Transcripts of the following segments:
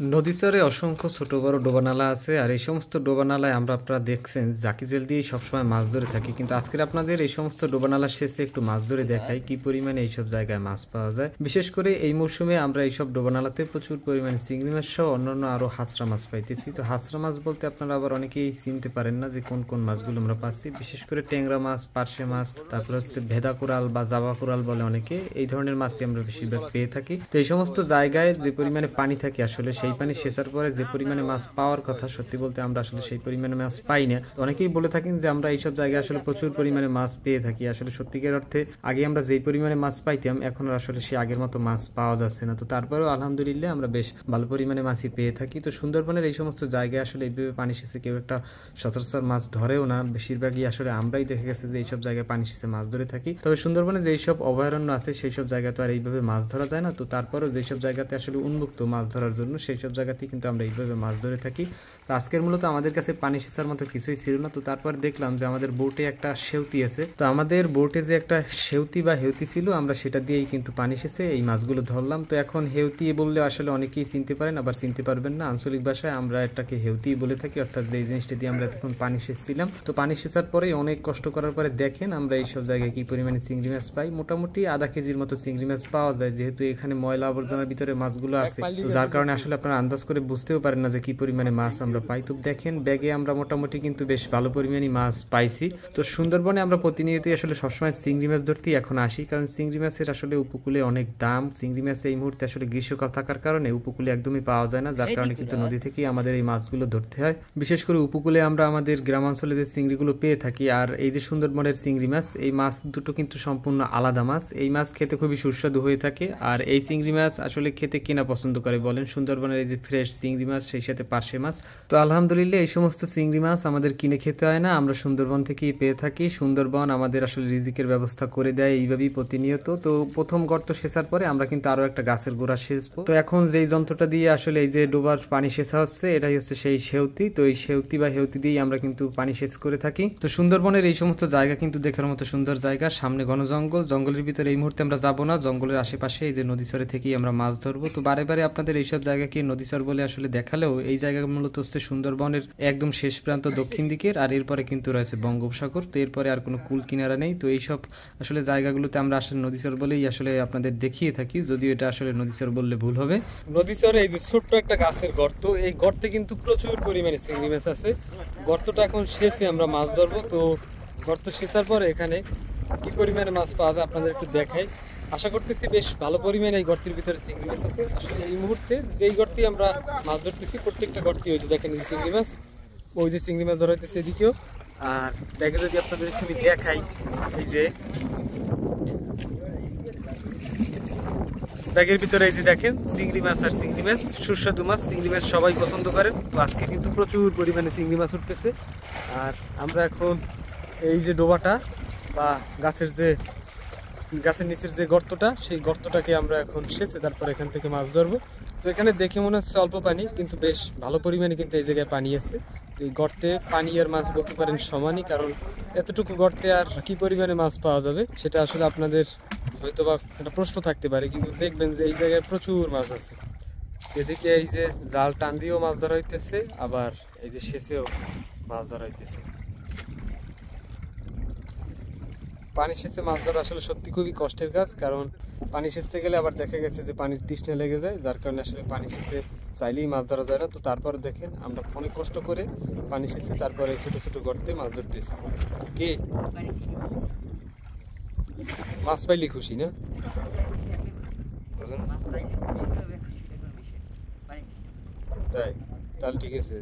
নদীচরে অসংখ্য ছোট বড় ডোবানালা আছে, আর এই সমস্ত ডোবানালায় আপনারা দেখছেন জাকিজেল দিয়ে সবসময় মাছ ধরে থাকি। কিন্তু আজকের আপনাদের এই সমস্ত ডোবানালার শেষে একটু মাছ ধরে দেখাই কি পরিমাণে এইসব জায়গায় মাছ পাওয়া যায়। বিশেষ করে এই মৌসুমে আমরা এইসব ডোবানালাতে প্রচুর পরিমাণে চিংড়ি মাছ সহ অন্যান্য আরো হাঁসরা মাছ পাইতেছি। তো হাঁসরা মাছ বলতে আপনারা আবার অনেকেই চিনতে পারেন না যে কোন কোন মাছগুলো আমরা পাচ্ছি। বিশেষ করে ট্যাংরা মাছ, পার্শে মাছ, তারপর হচ্ছে ভেদা কোরাল বা জাবা কোরাল বলে অনেকে, এই ধরনের মাছই আমরা বেশিরভাগ পেয়ে থাকি। তো এই সমস্ত জায়গায় যে পরিমাণে পানি থাকে আসলে সেই পানি সেচার পরে যে পরিমাণে মাছ পাওয়ার কথা, সত্যি বলতে আমরা আসলে সেই পরিমাণে মাছ পাই না। তো অনেকেই বলে থাকেন যে আমরা এইসব জায়গায় আসলে প্রচুর পরিমাণে মাছ পেয়ে থাকি। আসলে সত্যিকার অর্থে আগে আমরা যেই পরিমাণে মাছ পাইতাম এখন আর আসলে সে আগের মতো মাছ পাওয়া যাচ্ছে না। তো তারপরেও আলহামদুলিল্লাহ আমরা বেশ ভালো পরিমাণে মাছই পেয়ে থাকি। তো সুন্দরবনের এই সমস্ত জায়গায় আসলে এইভাবে পানি সেচে কেউ একটা সচরাচর মাছ ধরেও না, বেশিরভাগই আসলে আমরাই দেখে গেছে যে এইসব জায়গায় পানি সেচে মাছ ধরে থাকি। তবে সুন্দরবনে যেই সব অভয়ারণ্য আছে সেই সব জায়গায় তো আর এইভাবে মাছ ধরা যায় না। তো তারপরেও যেসব জায়গাতে আসলে উন্মুক্ত মাছ ধরার জন্য সেই সব জায়গাতেই কিন্তু আমরা এইভাবে মাছ ধরে থাকি। তো আজকের মূলত আমাদের কাছে পানি সেচার মতো কিছুই ছিল না। তো তারপর দেখলাম যে আমাদের বোটে একটা সেউতি আছে। তো আমাদের বোটে যে একটা সেউতি বা হেউতি ছিল, আমরা সেটা দিয়েই কিন্তু পানি সেচে এই মাছগুলো ধরলাম। তো এখন হেউতি বললে আসলে অনেকেই চিনতে পারেন, আবার চিনতে পারবেন না। আঞ্চলিক ভাষায় আমরা এটাকে হেউতি বলে থাকি, অর্থাৎ যে জিনিসটা দিয়ে আমরা এতক্ষণ পানি সেচছিলাম। তো পানি সেচার পরে অনেক কষ্ট করার পরে দেখেন আমরা এইসব জায়গায় কি পরিমাণে চিংড়ি মাছ পাই। মোটামুটি আধা কেজির মতো চিংড়ি মাছ পাওয়া যায়, যেহেতু এখানে ময়লা আবর্জনার ভিতরে মাছগুলো আছে। তো যার কারণে আসলে আপনারা আন্দাজ করে বুঝতেও পারেন না যে কি পরিমাণে মাছ আমরা পাই। তো দেখেন ব্যাগে আমরা মোটামুটি কিন্তু বেশ ভালো পরিমাণে মাছ পাইছি। তো সুন্দরবনে আমরা প্রতিনিয়তই আসলে সবসময় চিংড়ি মাছ ধরতেই এখন আসি, কারণ চিংড়ি মাছের আসলে উপকূলে অনেক দাম। চিংড়ি মাছ এই মুহূর্তে আসলে গ্রীষ্মকাল থাকার কারণে উপকূলে একদমই পাওয়া যায় না, যার কারণে কিন্তু নদী থেকেই আমাদের এই মাছগুলো ধরতে হয়। বিশেষ করে উপকূলে আমরা আমাদের গ্রামাঞ্চলে যে চিংড়িগুলো পেয়ে থাকি আর এই যে সুন্দরবনের চিংড়ি মাছ, এই মাছ দুটো কিন্তু সম্পূর্ণ আলাদা মাছ। এই মাছ খেতে খুবই সুস্বাদু হয়ে থাকে। আর এই চিংড়ি মাছ আসলে খেতে কিনা পছন্দ করে বলেন, সুন্দরবনের এই যে ফ্রেশ চিংড়ি মাছ সেই সাথে পার্শে মাছ। তো আলহামদুলিল্লাহ এই সমস্ত চিংড়ি মাছ আমাদের কিনে খেতে হয় না, আমরা সুন্দরবন থেকেই পেয়ে থাকি। সুন্দরবন আমাদের আসলে রিজিকের ব্যবস্থা করে দেয় এইভাবেই প্রতিনিয়ত। তো প্রথম গর্ত সেচার পরে আমরা কিন্তু আরো একটা গাছের গোড়া সেচবো। তো এখন যেই যন্ত্রটা দিয়ে আসলে এই যে ডোবার পানি সেচা হচ্ছে এটাই হচ্ছে সেই সেউতি। তো এই সেউতি বা হেউতি দিয়েই আমরা কিন্তু পানি সেচ করে থাকি। তো সুন্দরবনের এই সমস্ত জায়গা কিন্তু দেখার মতো সুন্দর জায়গা। সামনে ঘন জঙ্গল, জঙ্গলের ভিতরে এই মুহূর্তে আমরা যাবো না, জঙ্গলের আশেপাশে এই যে নদীচরে থেকেই আমরা মাছ ধরবো। তো বারে বারে আপনাদের এইসব জায়গাকে নদীচর বলে আসলে দেখালেও এই জায়গা মূলত হচ্ছে সুন্দরবনের একদম শেষ প্রান্ত দক্ষিণ দিকের, আর এরপরে কিন্তু রয়েছে বঙ্গোপসাগর। তো এরপরে আর কোনো কুল কিনারা নেই। তো এইসব আসলে জায়গাগুলোতে আমরা আসলে নদীচর বলেই আসলে আপনাদের দেখিয়ে থাকি, যদিও এটা আসলে নদীচর বললে ভুল হবে। নদীচরে এই যে ছোট্ট একটা গাছের গর্ত, এই গর্তে কিন্তু প্রচুর পরিমাণে চিংড়ি মাছ আছে। গর্তটা এখন সেচে আমরা মাছ ধরবো। তো গর্ত সেচার পরে এখানে কি পরিমাণে মাছ পাওয়া যায় আপনাদের একটু দেখাই। আশা করতেছি বেশ ভালো পরিমাণে এই গর্তের ভিতরে চিংড়ি মাছ আছে। আসলে এই মুহূর্তে যেই গর্তে আমরা মাছ ধরতেছি প্রত্যেকটা গর্তে ওই যে দেখেন চিংড়ি মাছ, ওই যে চিংড়ি মাছ ধরা হইতেছে এদিকেও। আর ব্যাগে যদি আপনাদের আমি দেখাই, এই যে ব্যাগের ভিতরে এই যে দেখেন চিংড়ি মাছ আর চিংড়ি মাছ, সুস্বাদু মাছ। চিংড়ি মাছ সবাই পছন্দ করেন। তো আজকে কিন্তু প্রচুর পরিমাণে চিংড়ি মাছ উঠতেছে। আর আমরা এখন এই যে ডোবাটা বা গাছের নিচের যে গর্তটা, সেই গর্তটাকে আমরা এখন সেচে তারপর এখান থেকে মাছ ধরবো। তো এখানে দেখে মনে হচ্ছে অল্প পানি, কিন্তু বেশ ভালো পরিমাণে কিন্তু এই জায়গায় পানি আছে। তো এই গর্তে পানি আর মাছ বলতে পারেন সমানই, কারণ এতটুকু গর্তে আর কি পরিমাণে মাছ পাওয়া যাবে সেটা আসলে আপনাদের হয়তো বা একটা প্রশ্ন থাকতে পারে, কিন্তু দেখবেন যে এই জায়গায় প্রচুর মাছ আছে। এদিকে এই যে জাল টান দিয়েও মাছ ধরা হইতেছে, আবার এই যে সেচেও মাছ ধরা হইতেছে। পানি সেচে মাছ ধরা আসলে সত্যি খুবই কষ্টের কাজ, কারণ পানি সেচতে গেলে আবার দেখা গেছে যে পানির তৃষ্ণা লেগে যায়, যার কারণে আসলে পানি সেচে চাইলেই মাছ ধরা যায় না। তো তারপর দেখেন আমরা অনেক কষ্ট করে পানি সেচে তারপরে ছোট ছোট গর্তে মাছ ধরতেছি। কি মাছ পাইলে খুশি না? তাই তাহলে ঠিক আছে,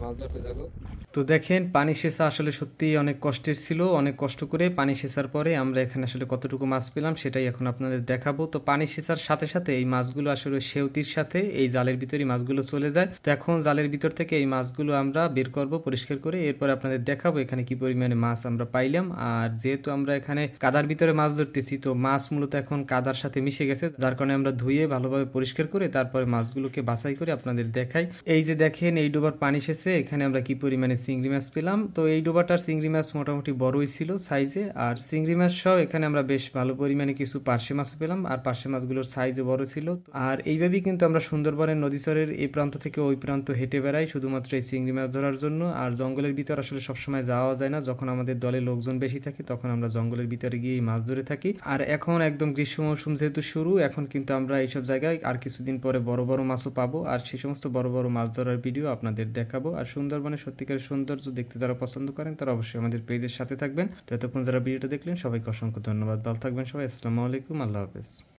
মাছ ধরতে থাকো। তো দেখেন পানি সেচা আসলে সত্যিই অনেক কষ্টের ছিল। অনেক কষ্ট করে পানি সেচার পরে আমরা এখানে আসলে কতটুকু মাছ পেলাম সেটাই এখন আপনাদের দেখাবো। তো পানি সেচার সাথে সাথে এই মাছগুলো আসলে সেউতির সাথে এই জালের ভিতরে মাছগুলো চলে যায়। তো এখন জালের ভিতর থেকে এই মাছগুলো আমরা বের করব পরিষ্কার করে, এরপর আপনাদের দেখাবো এখানে কি পরিমাণে মাছ আমরা পাইলাম। আর যেহেতু আমরা এখানে কাদার ভিতরে মাছ ধরতেছি, তো মাছ মূলত এখন কাদার সাথে মিশে গেছে, যার কারণে আমরা ধুয়ে ভালোভাবে পরিষ্কার করে তারপরে মাছগুলোকে বাছাই করে আপনাদের দেখাই। এই যে দেখেন এই ডোবার পানি শেষে এখানে আমরা কি পরিমাণে চিংড়ি মাছ পেলাম। তো এই ডোবাটার চিংড়ি মাছ মোটামুটি বড়ই ছিল সাইজে, আর চিংড়ি মাছ সহ এখানে আমরা বেশ ভালো পরিমাণে কিছু পার্শে মাছ পেলাম, আর পার্শে মাছগুলোর সাইজও বড় ছিল। আর এইভাবেই কিন্তু আমরা সুন্দরবনের নদীচরের এই প্রান্ত থেকে ওই প্রান্ত হেঁটে বেড়াই শুধুমাত্র এই চিংড়ি মাছ ধরার জন্য। আর জঙ্গলের ভিতর আসলে সবসময় যাওয়া যায় না, যখন আমাদের দলে লোকজন বেশি থাকে তখন আমরা জঙ্গলের ভিতরে গিয়ে মাছ ধরে থাকি। আর এখন একদম গ্রীষ্ম মৌসুম যেহেতু শুরু, এখন কিন্তু আমরা এইসব জায়গায় আর কিছুদিন পরে বড় বড় মাছও পাবো, আর সেই সমস্ত বড় বড় মাছ ধরার ভিডিও আপনাদের দেখাবো। আর সুন্দরবনের সত্যিকারের সৌন্দর্য দেখতে যারা পছন্দ করেন তারা অবশ্যই আমাদের পেজের সাথে থাকবেন। তো এতক্ষণ যারা ভিডিওটা দেখলেন সবাইকে অসংখ্য ধন্যবাদ। ভালো থাকবেন সবাই। আসসালামু আলাইকুম, আল্লাহ হাফেজ।